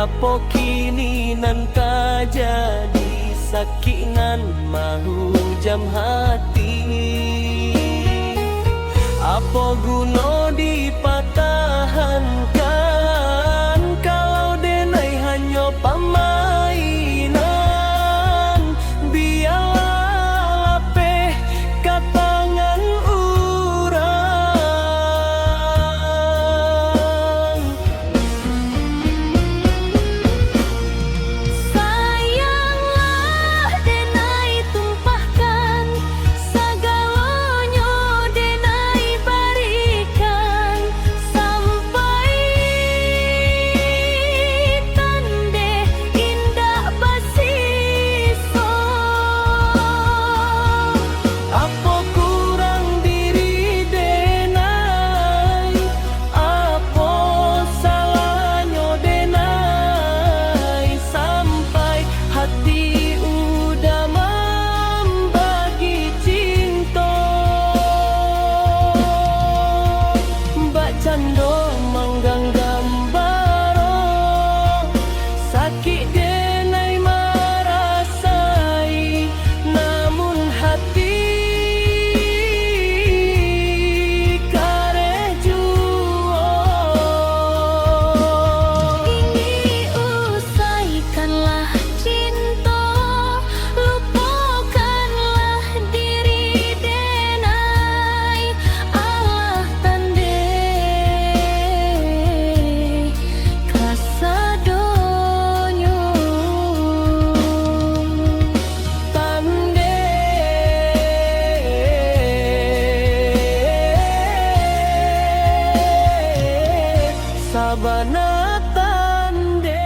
Apo kini nan jadi sakingan mahu jam hati. Apo guno dipatahankan kalau denai hanya pamainan. Biarlah lapeh katangan urang. Sayanglah denai tumpahkan segalanya denai berikan sampai tande indah basiso. Apo kurang diri denai, apo salahnya denai sampai hati udah membagi cinta. Mbak Cando manggang gambaro sakit denai marasai, namun hati kareh juo. Ingin usaikanlah cinta, lupakanlah diri denai. Allah tande kasadonyo. Tande sabana tande.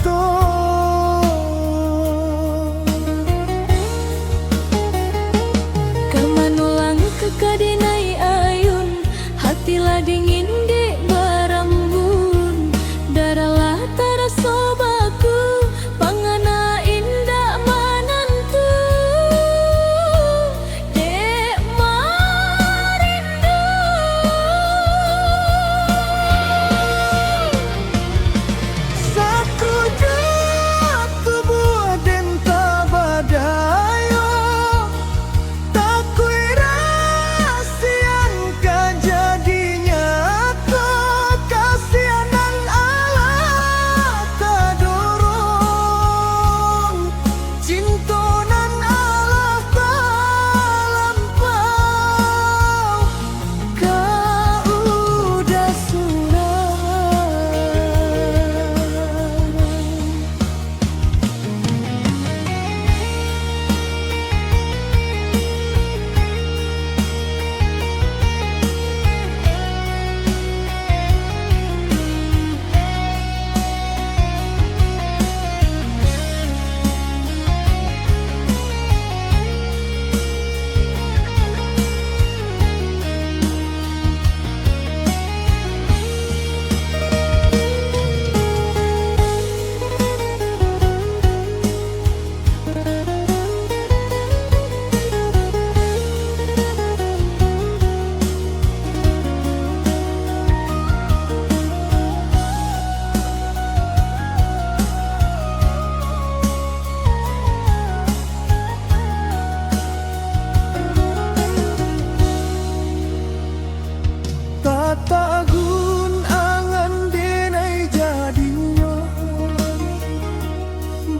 cinta. Kamanulang kekadenai ayun, hatilah dingin dek barambun, daralah taraso baku, pangana indah manantu, dek marindu. Satu jatuh buah dan tabadayo, tak kuira sian kejadinya tuh kasihanan Allah tak dorong, cintonan Allah tak lampau, kau udah surah. Tata gun angan denai jadinya,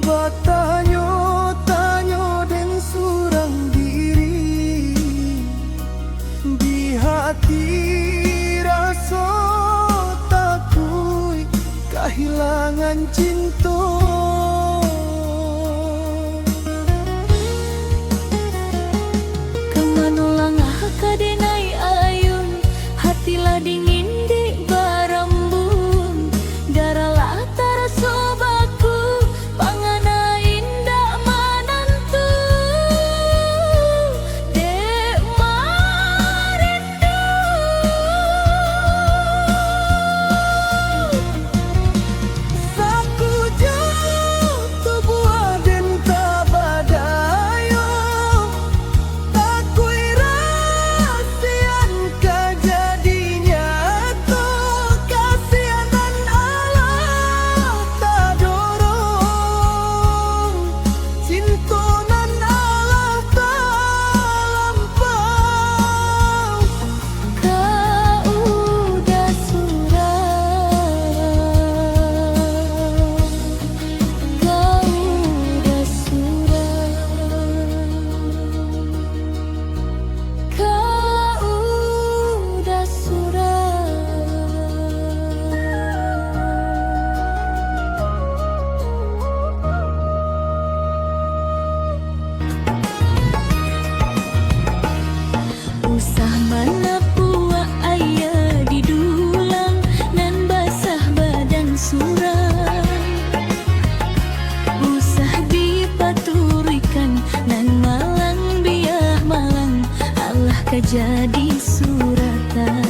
batanyo tanyo den surang diri, di hati rasa takui kehilangan cinta. Kamanulang kekadenai ayun, hatilah dingin dek barambun, daralah taraso baku, pangana indah manantu, dek marindu. Saku jatuh buah dan tabadayo, tak kuira sian kejadinya tuh kasihanan Allah tak dorong, cintonan Allah tak lampau, Kau udah surah, kau udah surah, kau udah surah. Usah mana puak ayah didulang, nan basah badan surah. Usah dipaturikan, nan malang biah malang, Allah kejadi suratan.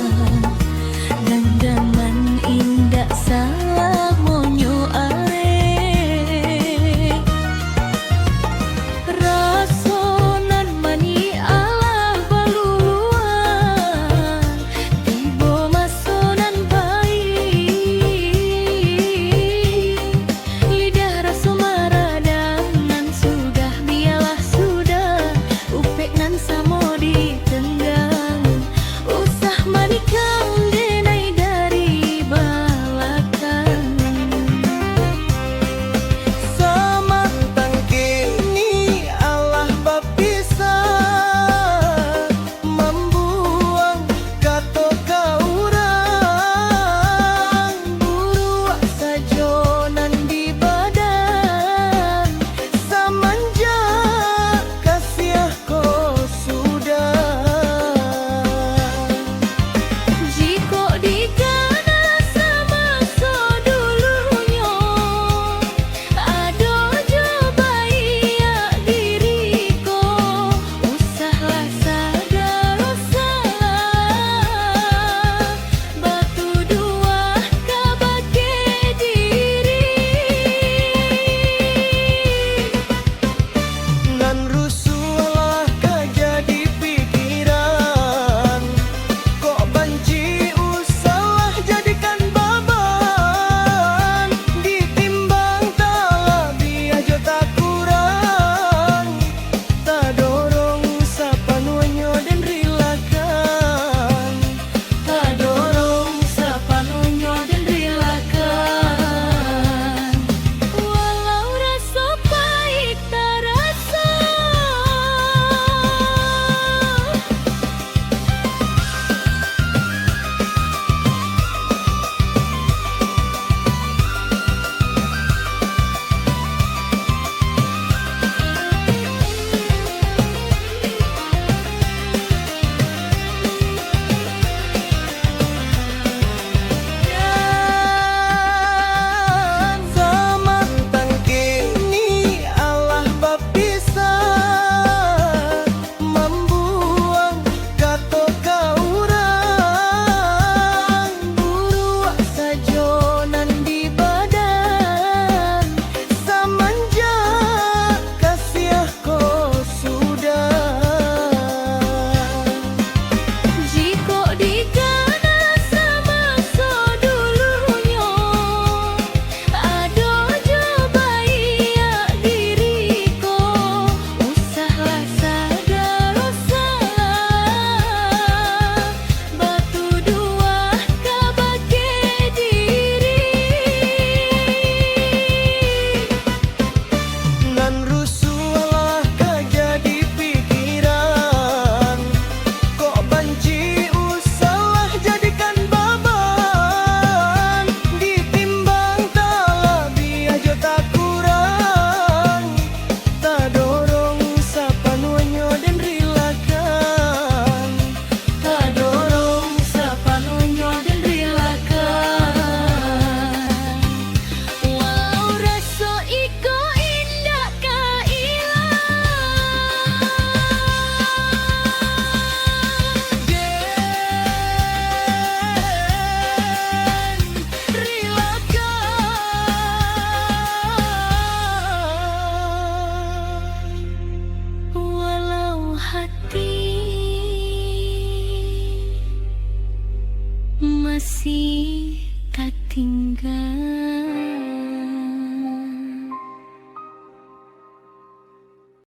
Gandaman indah salah monyo are, rasonan mani Allah baluluan, tibo masonan baik, lidah raso maradang, nan sudah biarlah sudah, upek nan samo ditenggang, kasih tak tinggal.